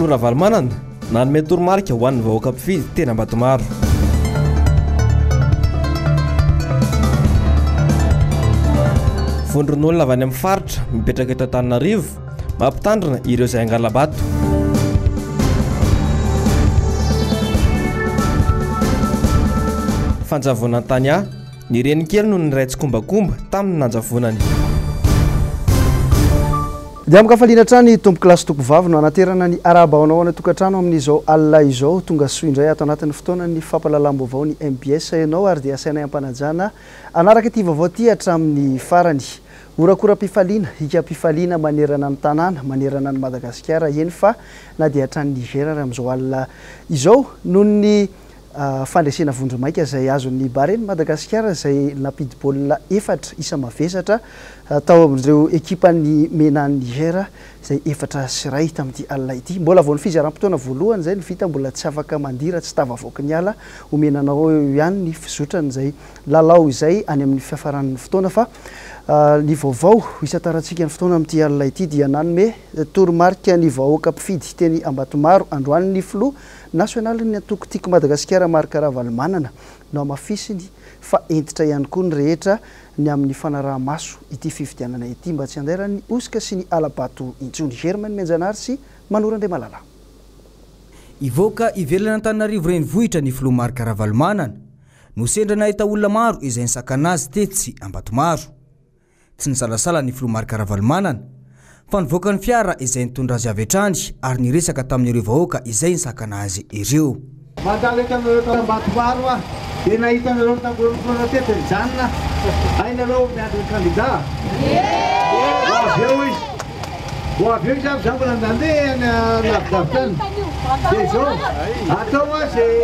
Flo Ravalomanana nanome toromarika ho an'ny vahoaka mpifidy teny Ambatomaro. Vondron'olona avy any amin'ny faritra mipetraka eto Antananarivo mampitandrina ireo izay angala-bato. Fanjavona an-tany ny renikely no niraitsy kombakomba tamin'ny nanjavonany. Dia amikafaliana trany tompo klasy tokovavy no anaterana ny arabaonao ana tokantrano amin'izao alina izao tonga soa indray ato anatin'ny fotoana ny fampalalam-baovao ny MBS ianao ary dia asainay ampanajana anaraka ity vaovao ity hatramin'ny farany. Orakora-pifaliana, hika-pifaliana manerana ny tanàna, manerana ny Madagasikara eny fa na dia hatrany Niger ary amin'izao alina izao noho ny fandresena vondromaika izay azon'ny bareny Madagasikara izay nampidi-baolina 4 isa mavesatra tao amin'ireo ekipany menan'ny Niger izay 4-0 tamin'ity alina ity. Mbola vao ny fizaram-potoana voalohany izay ny vita mbola tsy afaka mandira tsy tavavoaka ny ala omenanao eo ihany ny fizotrany izay lalao izay any amin'ny fiafaran'ny fotoana fa ny vaovao isatarantsika ny fotoana amin'ity alina ity dia nanome toromarika ny vahoaka mpifidy teny Ambatomaro androany ny Flo nasionaly ny atokotiko Madagasikara Marc Ravalomanana no amafisiny fa entitra ihany koa ny rehetra ny amin'ny fanaraha-maso ity fifidianana ity mba tsy handairany osika sy ny alabato intsony. Germaine Menjanary sy Manora Andriamalala. Ivoaka ivelana Antananarivo renivohitra ny Flo Marc Ravalomanana no sendra nahita olona maro izay nisakana azy tetsy Ambatomaro. Tsy nisalasala ny Flo Marc Ravalomanana fa nivoaka ny fiara izay nitondra azy avy hatrany ary niresaka tamin'ireo vahoaka izay nisakana azy ireo. Mandalo etanareo Ambatomaro dia nahitanareo tangorona teto mijanona hainareo miandry ny kandida. Avy eo izy. Ho avy eo izy avy zany mbola nandeha lavidavitany. Dia izao atao izay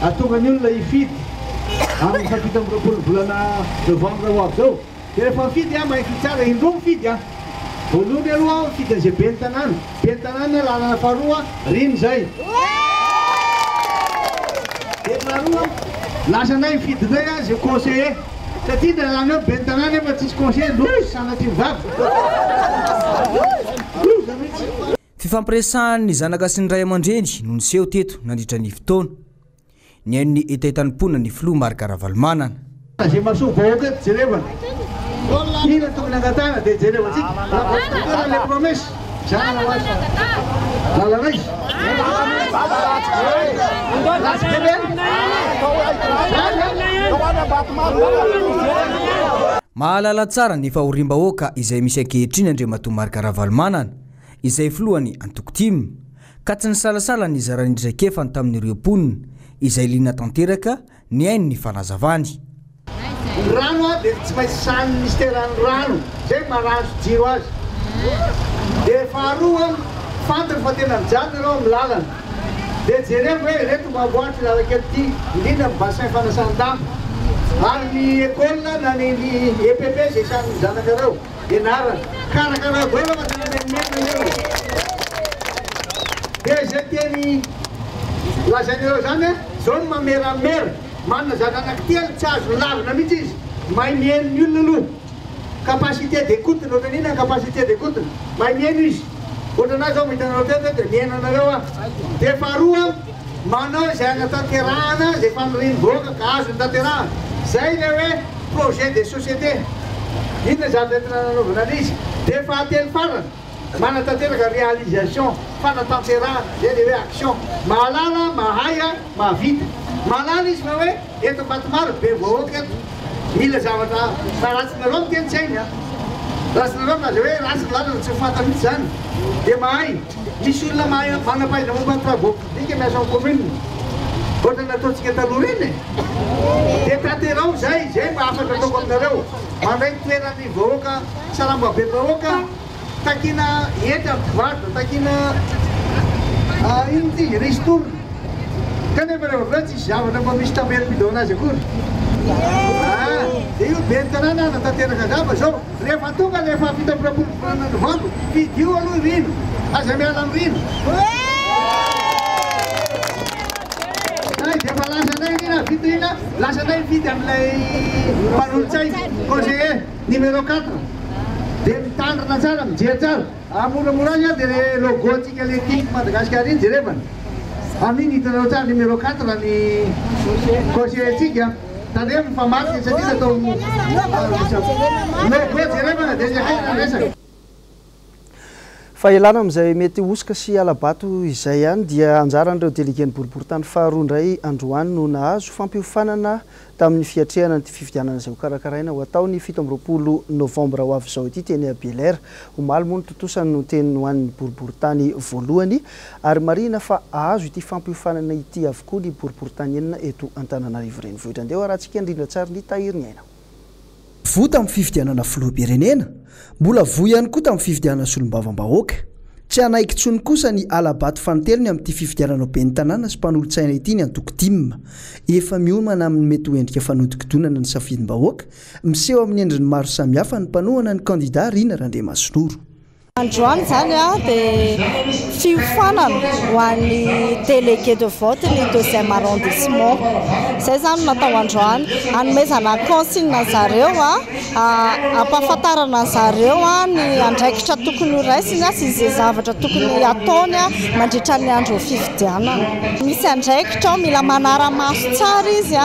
atonga ny olona hifidy amin'ny fampita-roapolo volana novambra ho avy zao. Dia rehefa mifidy mahita tsara indroa mifidy voalohany aloha mifidy an'izay be ny tanàna. Be ny tanàna lalana faharoa riny izay. Dia faharoa lasa nay mifidy izay izay conseiller satria dia lalana eo be ny tanàna efa tsisy conseiller lozy sanatry mivavy. Loza mihitsy. Fifampiresahan'ny zanaka sy ny ray aman-dreny no niseho teto nandritra ny fotoana. Ny hain'ny etahitanimponina ny Flo Marc Ravalomanana. Izay mahasoa vahoaka eto jerevana. Ina tokony angatana dia jerevantsika. Raha le promesse. Zana hoazy. Lalana izy. Mahalala tsara ny fahorim-bahoaka izay misy ankehitriny Andriamatoa Marc Ravalomanana izay filohany Antokotimy ka tsy nisalasala ny zaran'indrakefany tamin'ireo mponina izay liana tanteraka ny hainy ny fanazavany. Rano dia tsy maintsy sany ministeran'ny rano zay mahazo jiro azy. Dia faharoa fantany fa tena mijanona ireo amin'ny lalana. Dia jereo hoe reto mamboatra lalakely ity indrindra amin'ny bassin fanasan-damba. Ary ny école na ny EPP izay samy zanaka ireo ianarana karakara goela fa tena menimena ireo. Dia izay teny lazain'ireo zany zao ny mameramera. Manana zana anankitelo tsy azo lavina mihitsy izy. Mahay mihaino ny olona aloha. Capacité d'écoute no tanina capacité d'écoute. Mahay mihaino izy. Ohatranazy zao mihitanareo teto dia mihaino anareo dia faharoa manao izay anatanterahana izay faniriany vahoaka ka azo ny tanterahana. Zay le hoe projet de société. Inona zany entina nanaovana an'izy. Dia fahatelo farany manatanteraka réalisation fanatanterahana zay le hoe action. Mahalala, mahay, mahavita. Mahalala izy fa hoe eto Ambatomaro be vahoaka eto. Mila zavatra ratsinareo ny teny-tsainy. Ratsinareo na zay hoe ratsiny lalana tsy fanta mihitsy zany. Dia mahay. Misy olona manam-pahaizana momba ny travaux publics miasa amin'ny commune. Ohatra nataontsika taloha reny. Dia tanterao zay mba afaka ataoko aminareo. Mandray toeran'ny vahoaka salamba be vahoaka takina entra amin'ny mpivarotra, takina ino ty ristourna. Kanefa rehefa tsisy zavatra mba misy tambelom-pidona azy akory. Dia io be ny tanàna natanteraka zava zao. Rehefa tonga rehefa vita amin'ny 20 volana novambra fidio aloha rino. Aza miala amin'ny rino. Dia fa lasanay rina vitrina, lasanay vidy amin'ilay mpanolo-tsay conseiller numéro 4. dia mitandrina tsara mijery tsara amoramora azy a dia le logo antsika le tiky Madagasikara iny jerevana amin'iny hitanao tsara numéro 4 ny conseillentsika tandremo mifamaky satria natao logo jerevana dia zakaina resaka fa elana amin'izay mety osika sy alabato izay ihany dia anjaran'ireo délégué ny boriboritany faharoa indray androany no nahazo fampiofanana tamin'ny fiatrehana ny fifidianana izay ho karakaraina ho ataony 17 novambra ho avy izao ity teny a Belair omaly moa ny tontosany no teny hoan'ny boriboritany voalohany ary marina fa ahazo ity fampiofanana ity avokoa ny boriboritany enina eto Antananarivo renivohitra andeha rahantsika indrindra tsara ny tahiriny aina vo tamin'ny fifidianana filoham-pirenena mbola vo ihany koa tamin'ny fifidianana solombavam-bahoaka tsy anaiky tsony kosa ny alabato fantelony amin'ity fifidianana be ny tanàna sy mpanolo-tsaina ity ny antoko timma efa miomana amin'ny mety ho endrika fanodikidonana ny safidim-bahoaka miseho amin'ny endriny maro samihafa ny mpanohana ny kandida Rina Randriamasinoro. Androany zany dia fiofanana ho an'ny délégué de vote ny 2e arrondissement zay zany natao androany hanomezana consigne zareo ampahafantarana zareo ny andraikitra tokony ho raisiny sy izay zavatra tokony ataony mandritra ny andro fifidianana. Misy andraikitra mila manara-maso tsara izy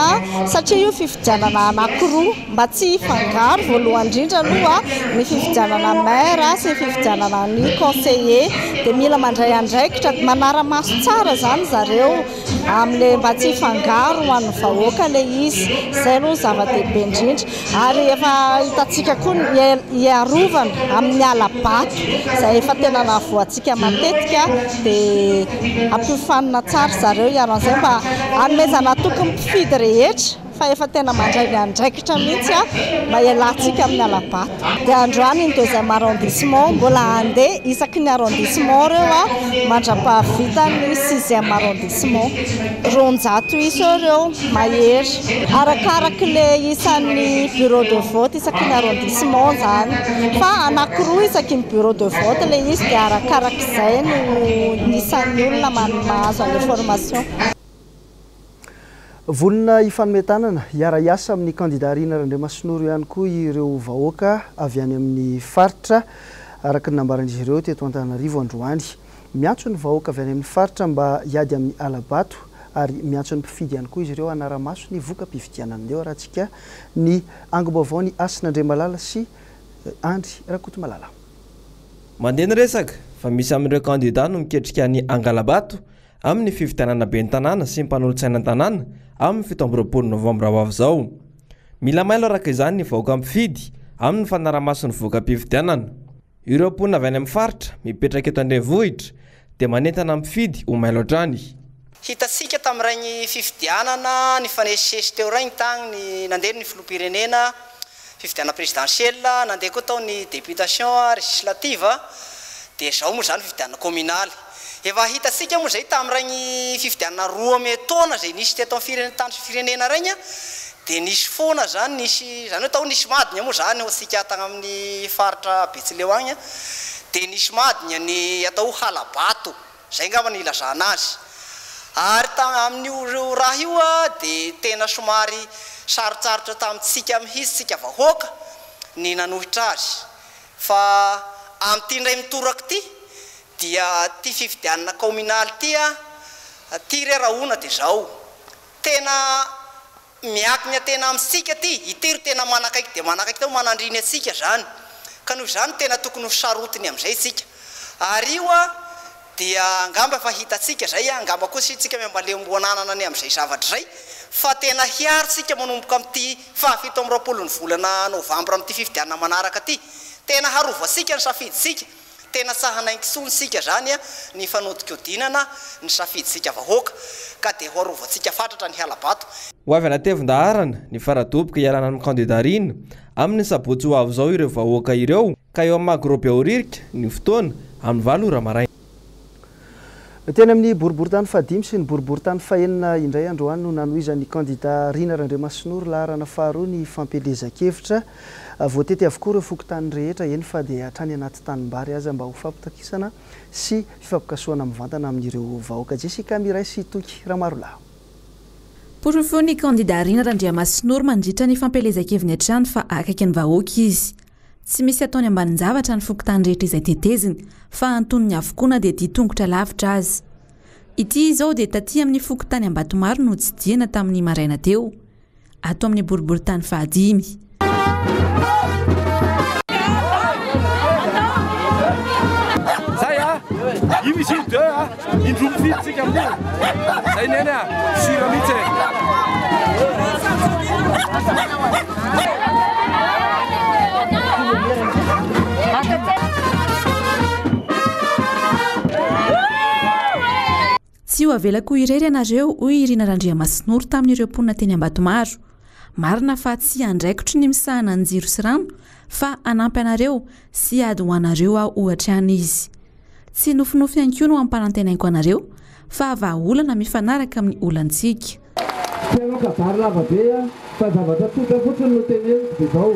satria io fifidianana anankiroa mba tsy hifangaro voalohany indrindra aloha ny fifidianana maire sy fifidianana ny conseiller dia mila mandray andraikitra manara-maso tsara zany zareo amin'le mba tsy hifangaro ho an'ny vahoaka le izy zay aloha zava-dehibe indrindra ary efa hitantsika koa iarovana amin'ny alabato zay efa tena nahavoantsika matetika dia ampiofanina tsara zareo iaran'izay mba hanomezana tokony mpifidy rehetra fa efa tena mandray ny andraikitra mihitsy mba ialantsika amin'ny alabato dia androany ny 2e arrondissement mbola andeha isaky ny arrondissement reo mandra-pahavita ny 6e arrondissement ronjato isa reo mahery arakaraky le isan'ny bureau de vote isaky ny arrondissement zany fa anankiroa isaky ny bureau de vote le izy dia arakaraky izay no isan'ny olona mahazo an'le formation. Volona ifanometanana hiara-iasa amin'ny kandida Rina Randriamasinoro ihany koa ireo vahoaka avy any amin'ny faritra araka ny nambaran'izy ireo teto Antananarivo androany. Miantso ny vahoaka avy any amin'ny faritra mba hiady amin'ny alabato ary miantso ny mpifidy ihany koa izy ireo hanara-maso ny voka-pifidianana. Andeo rahantsika ny angom-baovao ny Asin'Andriamalala sy Andry Rakotomalala. Mandeha ny resaka fa misy amin'ireo kandida no miketrika ny angalabato amin'ny fifidianana be ny tanàna sy mpanolo-tsaina ny tanàna amin'ny 17 novambra ho avy izao. Mila mailo araka izany ny vahoaka mpifidy amin'ny fanara-maso ny voka-pifidianana. Ireo mponina avy any amin'ny faritra mipetraka eto an-drenivohitra dia manentana mpifidy ho mailo hatrany. Hitasika tamin'ireny fifidianana ny fanesisesy teo ireny tagny nandeha ny filoham-pirenena fifidianana présidentielle nandeha koa tao ny députation législative dia izao moa zany fifidianana communale. Efa hitasika moa zay tamin'ireny fifidianana roa ame taona zay nisy teto amin'ny tany firenena reny dia nisy foana zany nisy zany hoe tao nisy madiny moa zany hotsika tagny amin'ny faritra Betsileo agny dia nisy madiny ny atao halabato zay ngamba ny ilazana azy ary amin'io raha io dia tena somary sarotsarotra tamintsika mihitsitsika vahoaka ny nanohitra azy fa amin'ity ndray mitoraka ity dia ty fifidianana communale ty rerahona dia zao tena miakina tena amintsika ty itiry tena manakaiky dia manakaiky tao manandriny atsika zany ka noho zany tena tokony ho sarotiny amin'izay tsika ary io dia angamba efa hitatsika zay angamba koa sitsika miambalemboananana ny amin'izay zavatra zay fa tena hiaritsika manomboka amin'ity 17 ny volana novambra amin'ity fifidianana manaraka ty tena harovatsika ny safiditsika tena sahanaingisonsika zany ny fanodikodinana ny safiditsika vahoaka ka dia ho arovantsika fatratra ny halabato. Ho avy anatevin-daharana ny faradoboka hiarana amin'ny kandida Rina amin'ny sabotsy ho avy izao ireo vahoaka ireo ka eo amin'ny magrobeoririka ny fotoana amin'ny 7 ora maraina. Teny amin'ny boriboritany fahadimy sy ny boriboritany fahenina indray androany no nanohizan'ny kandida Rina Randriamasinoro laharana faharoa ny fampelezan-kevitra voatety avokoa ireo fokontany rehetra eny fa dia hatrany anaty tanimbary aza mba ho fampitakisana sy fifampikasoana mivantana amin'ireo vahoaka. Jessica Miray sy Toky Ramarolahy. Porofony kandida Rina Randriamasinoro mandritra ny fampelezan-keviny hatrany fa akaiky ny vahoaka izy. tsy misy ataony ambanin-javatra ny fokotany rehetra izay teteziny fa antonony avokoa na dia ditongotra lavitra azy. Ity izao dia taty amin'ny fokotany Ambatomaro no tsidihana tamin'ny maraina teo ato amin'ny boriboritany fahadimy. Tsy ho avelako irery ianareo hoy Irina Randriamasinoro tamin'ireo mponina teny Ambatomaro. Marina fa tsy andraikitry ny misahana ny jiro sy rano fa anampy anareo sy ady ho anareo aho ohatrany izy. Tsy nofinofy ihany koa no ampanantenaiko anareo fa vahaolana mifanaraka amin'ny olantsika. Tena kabary lava be fa zavatra tsotra fotsiny no teneniko dia izao.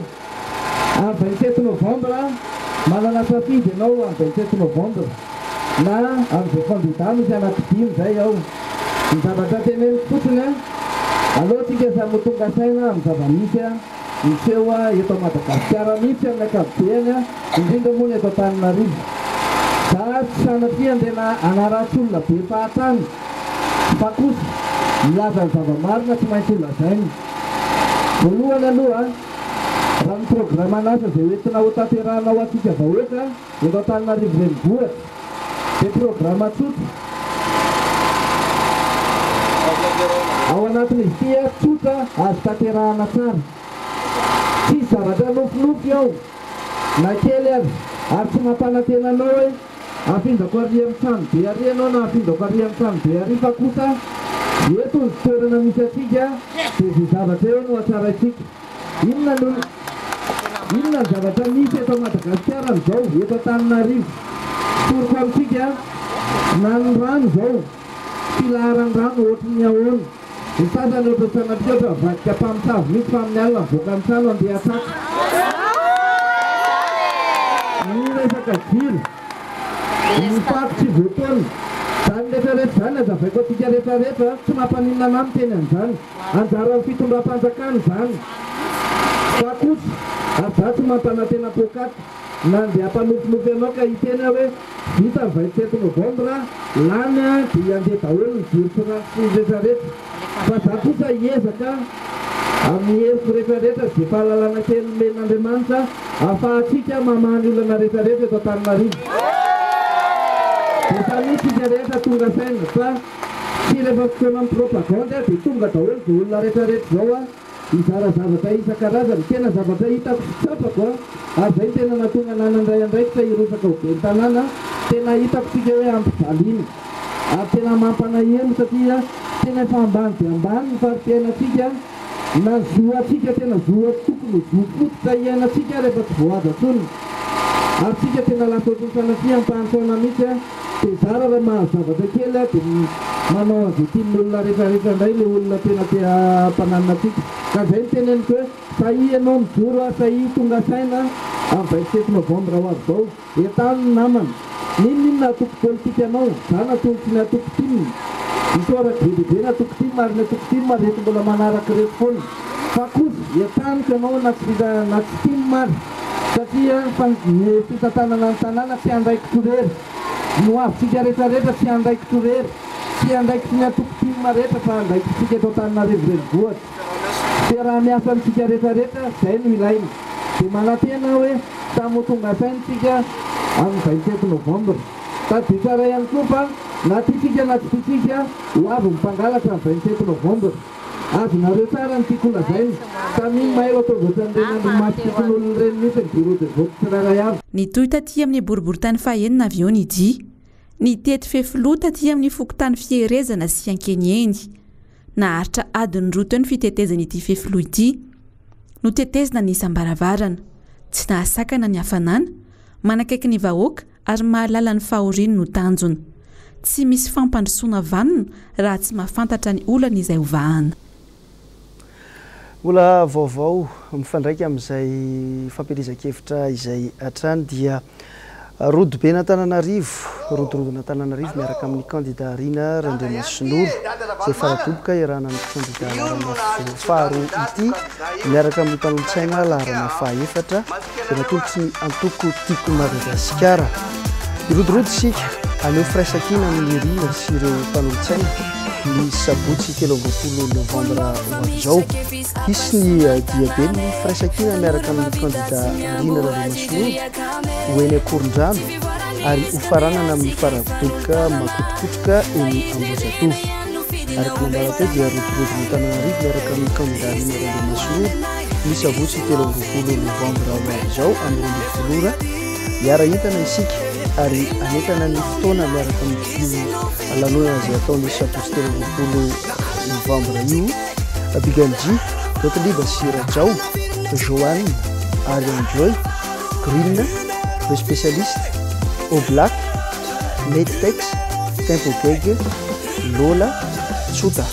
Amin'ny 27 novambra manana safidy ianao amin'ny 27 novambra na amin'izay fandidana izy anaty dimy izay ao. Ny zavatra teneniko fotsiny alohantsika samy tonga saina amin'ny zava-misy miseho eto Madagasikara mihitsy amin'ny ankapobeny indrindra moa ny eto Antananarivo. Za tsy sanatria andena anaratsy olona be fahatany fa kosa milaza ny zava-marina tsy maintsy olazainy. Voalohany aloha raha ny programanasa izay hoentina ho tanterahanao atsika vahoaka eto Antananarivo renivohitra dia programa tsotra. Ao anatin'izy ity tsotra azo tanterahana tsara. Tsy zavatra nofinofy ao na kely azy ary tsy mampanantenanao hoe afindako ary amin'ny trano be ary ianao na afindako ary amin'ny trano be ary fa kosa eto ny toerana misy atsika dia izay zavatra eo no atsaraitsika. Inona ny zavatra misy eto Madagasikara amin'izao eto Antananarivo toroko amintsika na ny rano izao filaharan'ny rano ohatrany ahoana. Ny sasany ohatry sanatria ohatry avadika mpamosavy mihitsy fa amin'ny alina mivoaka ny trano andeha atsaka. Ny resaka jiro ny fato tsy voataona zany rehetrarehetra zany azavaiko atsika rehetrarehetra tsy mampaninona anay miteny an'izany. Anjara ny fitondram-panjakana zany fa kosa ary za tsy mampanantena pôkaty na andeha hampanofinofy anao ka hiteny hoe vita 27 novambra lany dia andeha daholo ny jiro sy rano sy rehetrarehetra. Fa za kosa hiezaka amin'ny heriko rehetrarehetra izay fahalalana kely men'Andriamanitra ahafahantsika mamany olana rehetrarehetra eto Antananarivo. Dia tanitsika rehetra tonga saina fa tsy rehefa fotoana amin'ny propaganda dia tonga daholo dia olona rehetrarehetra izao izara zavatra isan-karazany. Tena zavatra hitako sy tsapako ary izay tena natonga nanandray andraikitra irosaka ho ben'ny tanàna tena hitako tsika hoe ampijaliana ary tena mampanaheno satria tena efa ambany dia ambany ny fari-piainatsika na zoatsika tena zoa tokony zo fototra iainatsika rehefa tsy voaza tsony ary tsika tena lasa ohatrany sanatria ampahantaona mihitsy dia zara raha mahazavatra kely dia manao an'izay tian'olona rehetrarehetra indray le olona tena tia mpananina atsika. Ka izay ny teneniko hoe sahi ianao mijoro sahi tonga saina amin'ny 27 novambra ho avy izao entany ny namana ninona atoko politika anao za natoko tsy ny atoko timiny misora bebe natoko timy ary ny atoko timy ary reto mbola manaraka reto foana fa kosa entaniko ianao na tsy timy mary satria ny fitantanana ny tanàna tsy andraikitro rery no avitsika rehetrarehetra tsy andraikitro rery tsy andraikitry ny atoko timy rehetra fa andraikitsika eto Antananarivo renivohitra. Dia raha miasa amintsika rehetrarehetra izay no ilaina dia manantena hoe tamin'ny tonga saintsika amin'ny 27 novambra tadia tsara ihany koa fa na tiatsika na tsy tiatsika ho avy mpangalatra amin'ny 27 novambra. Azonareo tsara ny tiako lazainy taminy mahay atao voatran'Andriamanitra masitokony olona ireny mihitsy ny biro dia voky tsirairay avy. Ny toy taty amin'ny boriboritany fahaenina avy eo ny dia ny tety fefiloha taty amin'ny fokotany fierezana sy ankenyeny naharitra adiny roa teo ny fitetezana ity fefiloha ity no tetezina ny isam-baravarana tsy nahasakana ny hafanana manakaiky ny vahoaka ary mahalala ny fahoriany no tanjona tsy misy fampandrosoana vanona raha tsy mahafantatra ny olana izay hovahana. Mbola vaovao mifandraika amin'izay fampielezan-kevitra izay hatrany dia rodobe n'Antananarivo rodrodon'Antananarivo miaraka amin'ny kandida Irina Randriamasinoro izay faradoboka iarahana amin'ny kandida Larana faharoa ity miaraka amin'ny mpanolontsaina Larana fahaefatra dia natolotsy ny antoko tiako Madagasikara. Irodorody isika aneo firaisakina amin'ny rina sy ireo mpanolontsaina ny sabotsy 13 novambra hoavy izao. Hisy ny diabe ny firaisakina miaraka amin'ny kandida Rina Ravemasolo hoeny Akorondrano ary hofaranana amin'ny faravitoloka makotrokotroka eny Ambohijatovo. Araka nambara teo dia rodorody n'Antananarivo miaraka amin'ny kandida Rina Ravemasolo ny sabotsy 13 novambra hoavy izao amin'ny volora hiara-entana isika ary anentana ny fotoana miaraka amin'ny lanonana izay ataony sabotsy 13 novambra io. Biganji, Dotliba sy Rajao, Joanne, Ariane Joy, Green, le spécialiste, Oblak, Nettex, Tempo Gege, Lola, Tsuta.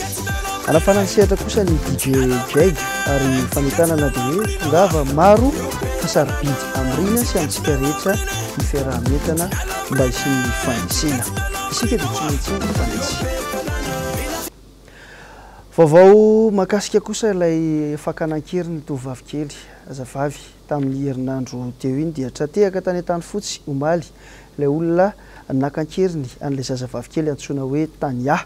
Anafana sehatra kosa ny DJ Jag ary fametanana dia hoe ngava maro fasarobidy amrina sy amintsika rehetra ny fiarahametana mba isin'ny fanisena. Isika dia tsy maintsy mifanisy. Vaovao makasika kosa ilay fakanan-kery ny tovovavy kely azavavy tamin'ny herinandro teo iny dia tratehaka tany an-tany fotsy omaly ilay olona nakan-keriny an'ilay zazavavy kely antsoina hoe Tania.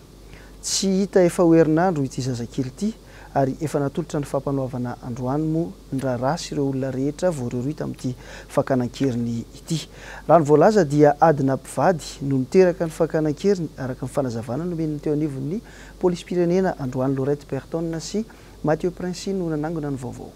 Tsy hita efa ho herinandro ity zazakely ity ary efa natolotra ny fampanoavana androany moa ndrarah sy ireo olona rehetra voarory tamin'ity fakanan-keriny ity. Raha ny voalaza dia adina mpivady no niteraka ny fakanan-keriny araka ny fanazavana nomen'ny teo anivon'ny polisy-pirenena androany Lorette Berton sy Mathieu Princy no nanangona ny vaovao.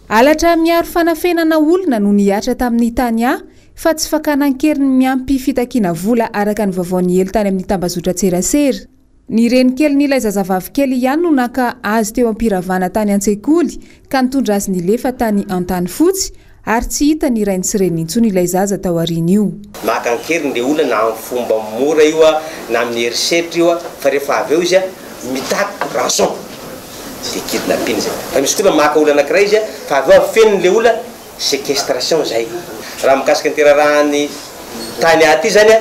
Alatra miaro fanafenana olona no niatra tamin'ny Tania fa tsy fakanan-keriny miampy fitakiana vola araka ny vaovaon'ny elo tany amin'ny tambazotra Tserasera. Ny renikely n'ilay zazavavy kely ihany no naka azy teo ampiravana tany an-tsekoly ka nitondra azy nilefa tany an-tany fotsy ary tsy hita ny rainy sy reniny intsony ilay zaza tao aoriana io. Makan-keriny dia olona na amin'ny fomba mora io na amin'ny herisetra io fa rehefa avy eo izy mitaky rançon dia kidnapping zay. Fa misy koa maka olona anankiray izy fa avy eo fenon'ilay olona séquestration zay. Raha mikasika ny terarahany tany aty zany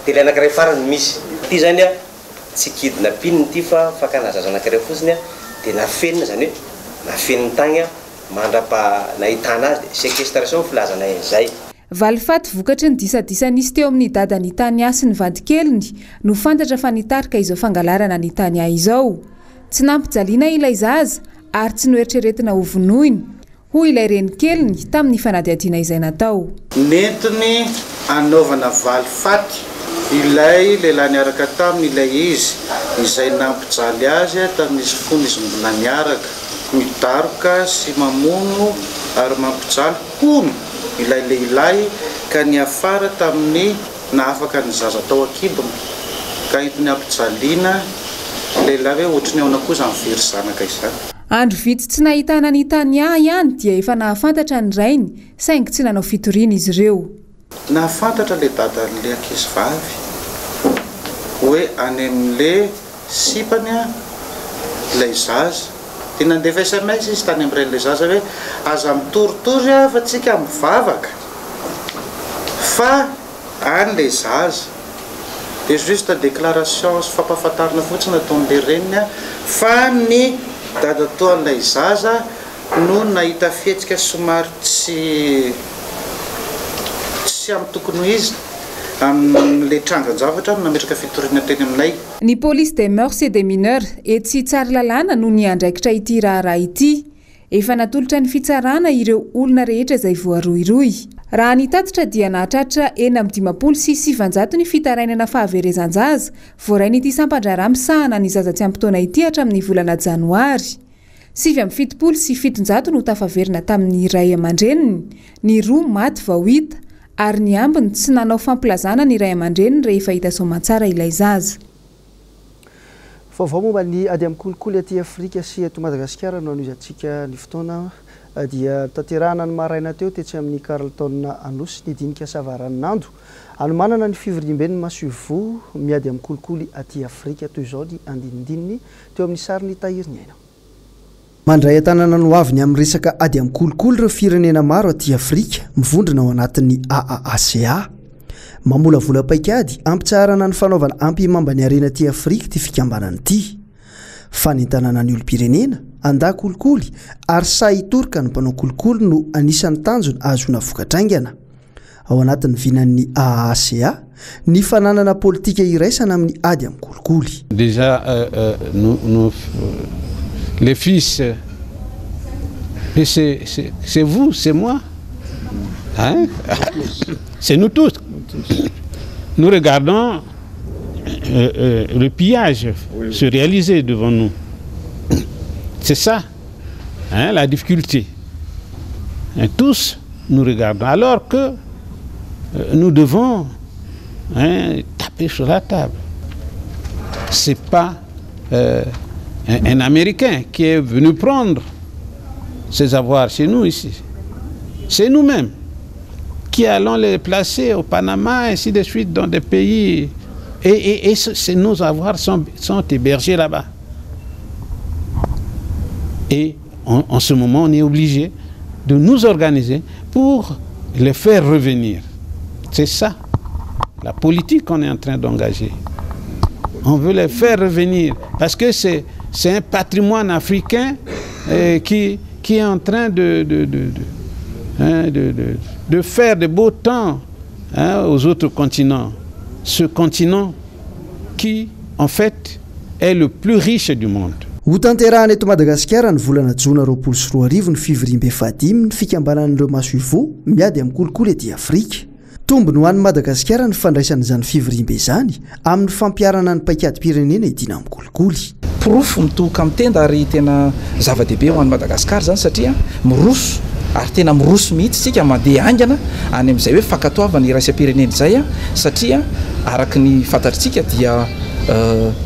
dia ilay anankiray farany misy. Ity zany tsy kidnapping ity fa fakanazaza anankiray fotsiny dia nafenina zany hoe nafeniny tagny mandrapa nahitana azy dia séquestration filazana izay. Valifaty vokatry ny disadisa nisy teo amin'ny dadany Tania sy ny vadikeliny no fantatra fa nitarika izao fangalarana ny Tania izao. Tsy nampijaliana ilay zaza ary tsy noeritreretina ho vonoiny hoy ilay renikeliny tamin'ny fanadihadiana izay natao. Nentiny anaovana valifaty ilay lehilahy niaraka taminy ilay izy izay nampijaly azy tamin'izy fony izy mbola niaraka midaroka sy mamono ary mampijaly hono ilay lehilahy ka niafara tamin'ny naafaka ny zaza tao akibony ka itony ampijaliana lehilahy hoe ohatrany aona koa zany very zanaka izany. Andro vitsy tsy nahitana ny Tania ihany dia efa nahafantatra ny rainy saingy tsy nanao fitoriana izy ireo. Nahafantatra le dadan'le ankizy vavy hoe any amin'le sipany ilay zaza dia nandefa SMS izy tany amin'ireny zaza hoe aza mitoritory fa tsika mivavaka fa an'ilay zaza dia juste déclaration sy fampahafantarana fotsiny ataon'le reniny fa ny dadatoan'ilay zaza no nahita fihetsika somary tsy amin'ny tokony izy amin'le trangan-javatra nametraka fitoriana teny aminay. Ny police des mœurs et des mineurs etsy tsara lalàna no niandraikitra ity raharaha ity. Efa natolotra ny fitsarana ireo olona rehetra izay voarohirohy. Raha ny tatitra dia nahatratra 9 sy 700 ny fitarainana fahaverezan-jaza voarain'ity sampandrara misahana ny zaza tsy ampitoana ity hatramin'ny volana janoary. 770 sy 700 no tafaverina tamin'ny ray aman-dreniny, ny 2 maty vao hita ary ny ambiny tsy nanao fampilazana ny ray aman-dreniny rehefa hita soamantsara ilay zaza. Vaovao momba ny ady amin'ny kolikoly aty Afrika sy eto Madagasikara no anoizantsika ny fotoana dia tanterahana ny maraina teo tetsy amin'ny Carleton Anosy ny dinika Savaranando anomanana ny fivoriam-ben'ny Masuvo miady amin'ny kolikoly aty Afrika toy izao ny andinindininy teo amin'ny sariny tahiriny aina. Mandray tanana no avy ny amin'ny resaka ady amin'ny kolikoly ireo firenena maro aty Afrika mivondrona ao anatin'ny AACA. Mamolavola paikady ampitsarana ny fanaovana ampy mamba ny arena aty Afrika ty fikambanana ity. fanentanana ny olo-pirenena anda kolikoly ary sahitoroka ny mpanao kolikoly no anisan'ny tanjony azona vokatraingana ao anatin'ny vinan'ny AACA ny fananana politika iraisana amin'ny ady amin'ny kolikoly. Déjà les fils c'est vous, c'est moi, hein? C'est nous tous. Nous regardons le pillage se réaliser devant nous. C'est ça, hein, la difficulté. Et tous nous regardons, alors que nous devons taper sur la table. C'est pas un Américain qui est venu prendre ses avoirs chez nous ici. C'est nous-mêmes qui allons les placer au Panama, ainsi de suite, dans des pays. Et nos avoirs sont hébergés là-bas. Et en ce moment, on est obligé de nous organiser pour les faire revenir. C'est ça, la politique qu'on est en train d'engager. On veut les faire revenir parce que c'est un patrimoine africain qui est en train de faire de beaux temps aux autres continents. Ce continent qui, en fait, est le plus riche du monde. Ho tanterahana eto Madagasikara ny volana Jona 2024 ny fivoriam-be fahadimy ny fikambanan'ireo maso-ivo miady amin'ny kolikoly ety Afrika. Tombony ho an'ny Madagasikara ny fandraisan'izany fivoriam-be izany amin'ny fampiarana ny paikady-pirenena idina amin'ny kolikoly. Pirofo mitoka amin'ny tenda ary tena zava-dehibe ho an'ny Madagasikara zany satria miroso ary tena miroso mihitsy sika mandeha angana any amin'izay hoe fankatoavana iraisam-pirenena izay satria araka ny fantatritsika dia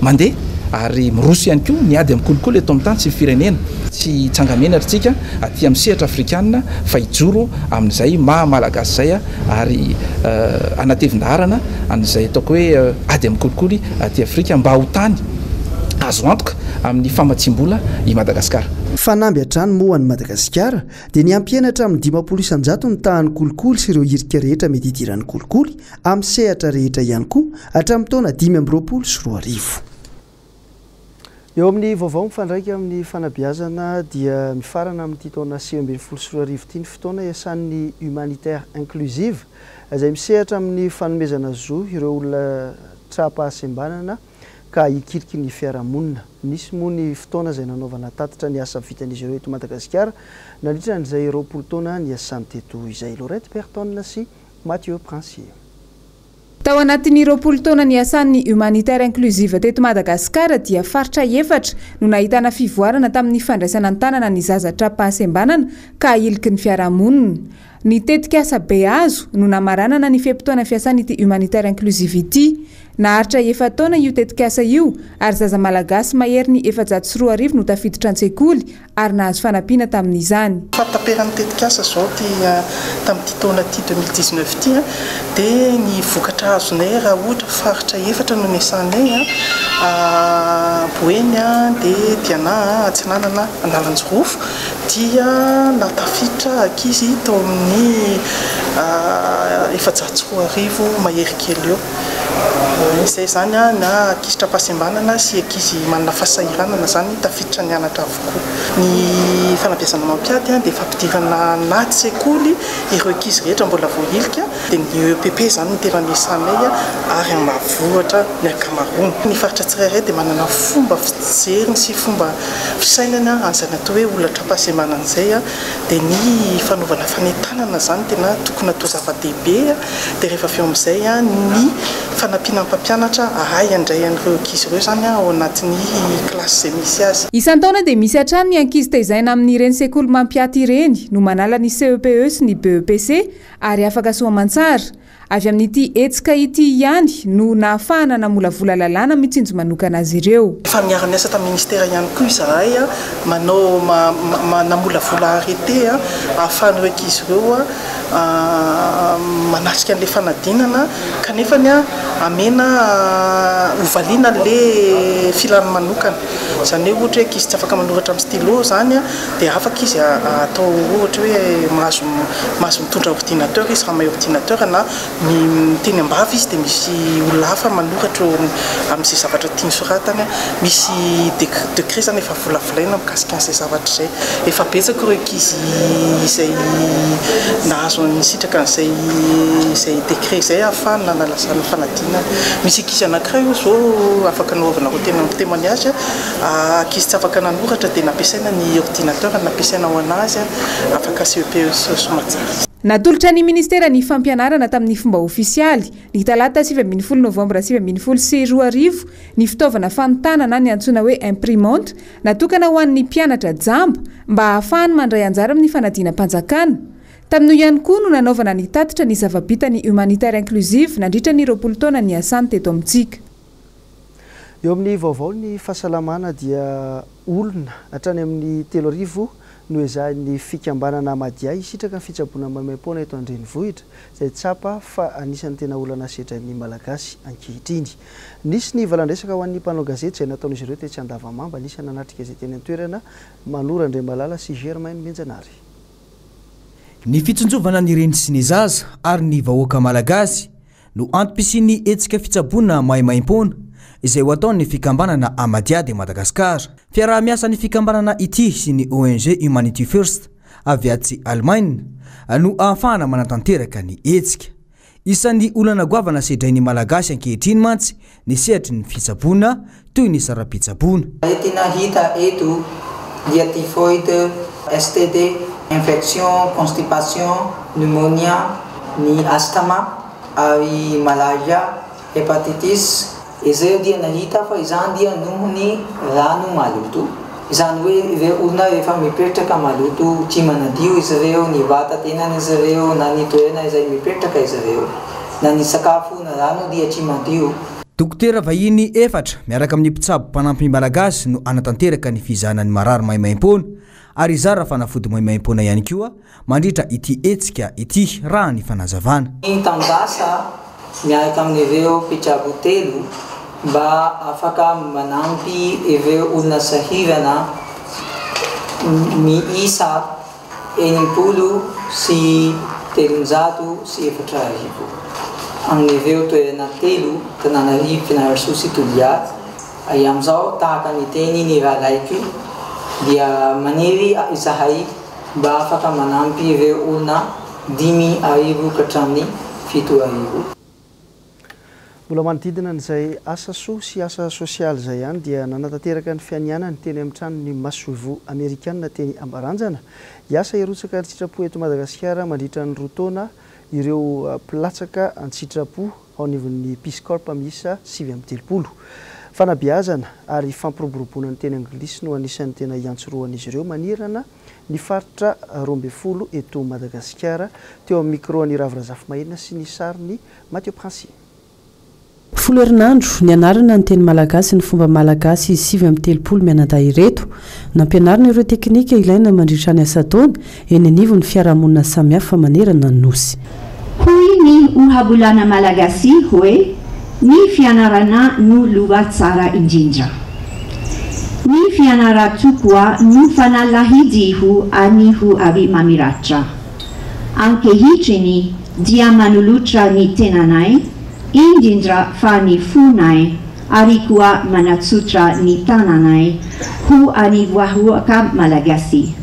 mandeha ary miroso ihany koa niady amin'ny kolikoly eto amin'ny tany sy firenena tsy tsangamenatra tsika aty amin'ny sehatra afrikanina fa hijoro amin'izay maha-malagasy zay ary anatevin-daharana an'izay ataoko hoe ady amin'ny kolikoly aty Afrika mba ho tany azo antoka amin'ny famatsim-bola i Madagasikara. Fanamby hatrany moa an'i Madagasikara dia ny ampianatra amin'ny 500 ny tahan'ny kolikoly sy ireo irika rehetra mety hidiran'ny kolikoly amin'ny sehatra rehetra ihany koa hatramin'ny taona 2024. Eo amin'ny vaovao mifandraika amin'ny fanabeazana dia mifarana amin'ity taona 2024 ity ny fotoana iasan'ny humanitaire inclusive izay misehatra amin'ny fanomezana zo ireo olona trapahasembanana ka hikiriky ny fiarahamonina. Nisy moa ny fotoana izay nanaovana tatitra ny asa vitan'izy ireo eto Madagasikara nandritra n'izay 20 taona ny asany teto izay. Laurette Perton sy Mathieu Prancier. Tao anatin'ny 20 taona ny asan'ny humanitaire inclusive teto Madagasikara dia faritra efatra no nahitana fivoarana tamin'ny fandraisana ny tanana ny zaza trapahasembanana ka hiliky ny fiarahamonina. Ny tetika asa be azo no namaranana ny fepitoana fiasan'ity humanitaire inclusive ity. Naharitra 7 taona io tetika asa io ary zaza malagasy mahery ny 404 no tafiditra an-tsekoly ary nahazo fanampiana tamin'izany. Fataperan'ny tetika asa zao tamin'ity taona ity 2019 ity dia ny vokatra azonay raha ohatra faritra 7 no niasanay Boeny dia Diana Atsinanana Analanjirofo dia natafiditra ankizy tao amin'ny 404 mahery kely eo. Izay zany na ankizy trapahasembanana sy ankizy manana fahasahiranana zany tafiditra ny anatra avokoa. Ny fanabeazana mampiady dia fampidirana anaty sekoly ireo ankizy rehetra mbola voahilika dia ny EPP zany ny tena niasanay ary amin'ny mahavohatra ny ankamaroany. Ny faritra tsirairay dia manana fomba fijeriny sy fomba fisainana an'izay natao hoe olona trapahasembanana izay dia ny fanaovana fanentanana zany tena tokony atao zava-dehibe dia rehefa avy eo amin'izay ny fanampiana mpampianatra ahay andray an'ireo ankizy ireo zany ao anatin'ny klasy izay misy azy. Isan-taona dia misy hatrany ny ankizy tezaina amin'ireny sekoly mampiaty ireny no manala ny CEPE sy ny BEPC ary afaka soamantsara. Avy amin'ity hetsika ity ihany no nahafahana namolavola lalàna mitsinjo manokana azy ireo. Efa miarana asa tamin'ny ministera ihany koa izahay manao namolavola arrêté ahafahan'ireo ankizy ireo manasika an'le fanadinana kanefany a amena hovaliana le filany manokana zany hoe ohatra hoe ankizy tsy afaka manoratra amin'ny stylo zany a dia afaka izy atao ohatra hoe mahazo mitondra ordinateur izy raha mahay ordinateur na miteny ambava izy dia misy olona hafa manoratra amin'izay zavatra tiany soratany misy décret zany efa volavolaina mikasika an'izay zavatra izay efa betsaka ireo ankizy izay nahazo nisitraka an'izay décret izay ahafahana nalazana fanadinana misy ankizy anankiray io zao afaka naovana ho tena témoignage ankizy tsy afaka nanoratra dia nampiasaina ny ordinateur nampiasaina ho anazy afaka CEP somatsara. Natolotra ny ministera ny fampianarana tamin'ny fomba ofisialy ny talata 7 novambra 2024 ny fitaovana fanotanana ny antsoina hoe imprimante natokana ho an'ny mpianatra jamba mba ahafahany mandray anjara amin'ny fanadinam-panjakana. Tamin'io ihany koa no nanaovana ny tatitra ny zava-bitany humanitaire inclusive nandritra ny 20 taona ny asany teto amintsika. Eo amin'ny vaovao ny fahasalamana dia olona hatrany amin'ny 3,000 no ezahan'ny fikambanana Madiay sitraka ny fitsaboana maimaimpona eto andrenivohitra izay tsapa fa anisan'ny tena olana setran'ny malagasy ankehitriny. Nisy ny valandresaka ho an'ny mpanao gazety izay nataon'izy ireo tetsy Andavamamba nisy nanatrika izay teny an-toerana Manora Andriamalala sy Germaine Menjanary. Ny fitsonjovana ny reny sy ny zaza ary ny vahoaka malagasy no antom-pisian'ny hetsika fitsaboana maimaimpona izay ho ataon'ny fikambanana Amadia de Madagasikara. Fiaraha-miasa ny fikambanana ity sy ny ONG Humanity First avy aty Allemagne no ahafahana manatanteraka ny hetsika. Isan'ny olana goavana sedrain'ny malagasy ankehitriny mantsy ny sehatry ny fitsaboana toy ny saram-pitsaboana. Tena hita eto dia typhoid, STD, infection, constipation, pneumonia, ny astma, ary malaria, hepatitis. Izay dia nahita fa izany dia nohony rano maloto. Izany hoe ireo olona rehefa mipetraka maloto tsy manadio izy ireo, ny vatatenany izy ireo na ny toerana izay mipetraka izy ireo, na ny sakafo na rano dia tsy madio. Dokotera vahiny efatra miaraka amin'ny mpitsabo mpanampy malagasy no anatanteraka ny fizanany marary maimaimpona ary zara fanafody maimaimpona ihany koa mandritra ity hetsika ity raha ny fanazavana. Ny tambasa miaraka amin'ireo mpitsabo telo mba afaka manampy ireo olona sahirana miisa 80 sy 300 sy 400 amin'ireo toerana telo Tananarivo, Fianarantsoa sy Toliara. Ay amin'izao tahaka ny teny ny rahalaiko dia maniry izahay mba afaka manampy ireo olona 5,000 katramin'ny 7,000. Mbola manodidina n'izay asa soa sy asa sosialy izay ihany dia nanatanteraka ny fianiana ny teny amin'ny trano ny Masoivo Amerikanina teny Ambaranjana. Iasa irotsaka ny sitrapo eto Madagasikara mandritra ny 2 taona ireo pilatsaka an-sitrapo ao anivon'ny Peace Corps miisa 730. Fanabeazana ary fampiroboroboana ny teny anglisy no anisan'ny tena iantsoroan'izy ireo manirana ny faritra 12 eto Madagasikara. Teo amin'ny micro ny Ravrazafy Mahina sy ny sariny Mathieu Princy. Folo herinandro ny anarana ny teny malagasy ny fomba malagasy 730 mianadahy ireto nampianarina ireo teknika ilaina mandritra ny asa taona eny anivon'ny fiarahamonina samihafa manerana ny nosy. Hoy ny ohabolana malagasy hoe ny fianarana no loha tsara indrindra. Ny fianaratokoa no fanalahidy aniho ary mamiratra. Ankehitriny dia manolotra ny tenanay indrindra fa ny fonay ary koa manatsotra ny tananay ho any vahoaka malagasy.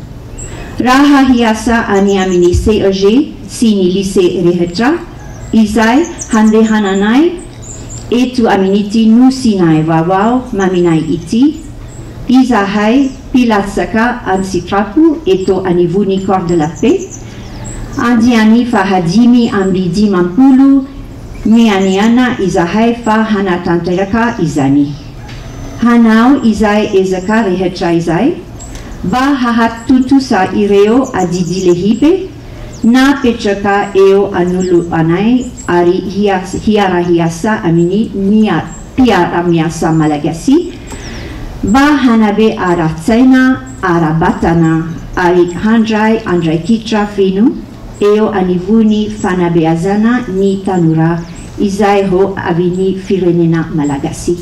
Raha hiasa any amin'ny CEG sy ny lycée rehetra izay handehananay eto amin'ity nosinay vaovao maminay ity, izahay pilatsaka an-sitrapo eto anivon'ny Corps de la Paix, andiany fahadimy amby 50 mianiana izahay fa hanatanteraka izany. Hanao izay ezaka rehetra izay mba hahatontosa ireo adidy lehibe napetraka eo anolo anay ary hiara-hiasa amin'ny mpiara-miasa malagasy mba hanabe ara-tsaina, ara-batana ary handray andraikitra feno eo anivony fanabeazana ny tanora izay ho avy ny firenena malagasy.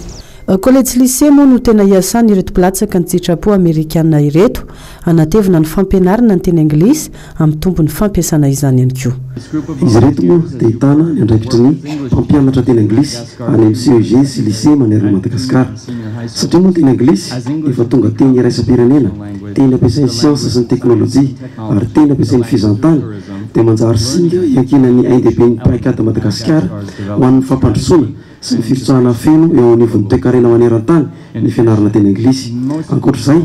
Collège lycée moa no tena iasany ireto mpilatsaka ny tsitrapo amerikanina ireto anatevina ny fampianarana ny teny anglisy amin'ny tombony fampiasana izany ihany koa. Izy reto moa dia hitana ny andraikitry ny mpampianatra teny anglisy any amin'ny CEG sy lycée manerana Madagasikara. Satria moa teny anglisy efa tonga teny iraisam-pirenena, teny ampiasain'ny siansa sy ny teknôlôjia ary teny ampiasain'ny fizantany dia manjary singa iakinany AIDB-ny paikady Madagasikara ho an'ny fampandrosoana sy ny firotsahana feno eo anivon'ny toe-karena maneran-tany ny fianarana teny anglisy. Ankoatr'izay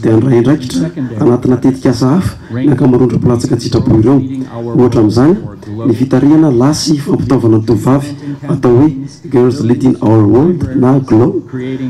dia andray andraikitra anatina tetikasa hafa ny ankamaroandra mpilatsaka tsitrapo ireo. Ohatra amin'izany ny fitariana lasy fampitaovana ny tovavy atao hoe Girls Leading Our World na GLOW,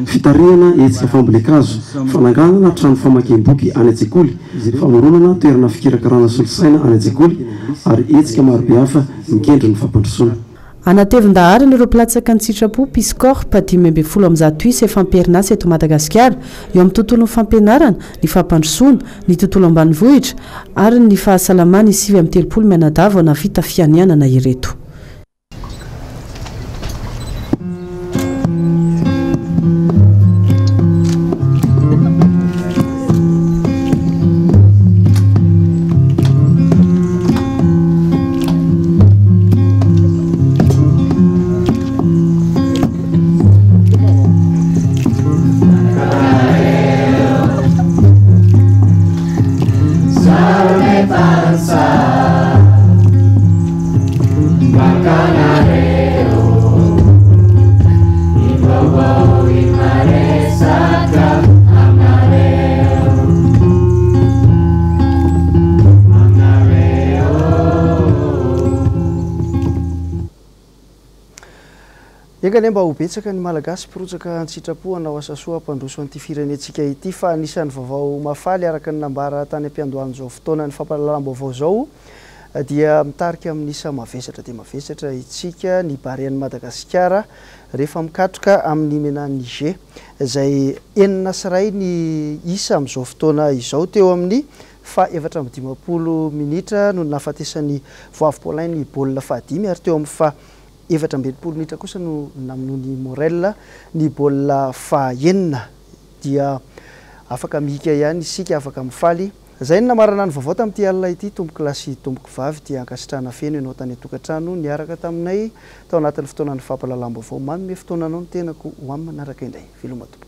fitariana hetsika fambolekazo, fananganana trano famakiam-boky any an-tsekoly, famoronana toerana fikirakarana solosaina any an-tsekoly ary hetsika marobe hafa mikendry ny fampandrosoana. Anatevin-dahary ireo mpilatsaka ny tsitrapo Piscor padimy amby 10 efa amperinasa eto Madagasikara eo amin'ny tontolon'ny fampianarana, ny fampandrosoana, ny tontolo ambanivohitra ary ny fahasalamana 9 mianadavo na vita fianianana ireto. Engany mba ho betsaka ny malagasy pirotsaka an-tsitrapo hanao asa soa hampandroso an'ity firenentsika ity fa anisan'ny vaovao mafaly araka ny nambara tany am-piandohan'izao fotoana ny fampahalalam-baovao zao dia mitarika amin'ny isa mavesatra dia mavesatra itsika ny barian'ny Madagasikara rehefa mikatroka amin'ny menan'ny Niger izay 9 ny isa amin'izao fotoana izao teo amin'ny fa 7:20 minitra no nahafatesan'ny Voavy Paulin ny baolina fahadimy ary teo amin'ny fa 7:20 minitra kosa no namin'ny Morel ny baolina fahaenina dia afaka mihika ihany isika afaka mifaly. Zay ny namarana ny vaovao tamin'ity alina ity tomboky lasy tomboky vavy dia ankasitrahana feno ianao tany an-tokantrano niaraka taminay tao anatin'ny fotoanan'ny fampahalalam-baovao manome fotoananao ny tenako ho amin'ny manaraka indray. Veloma tompoko.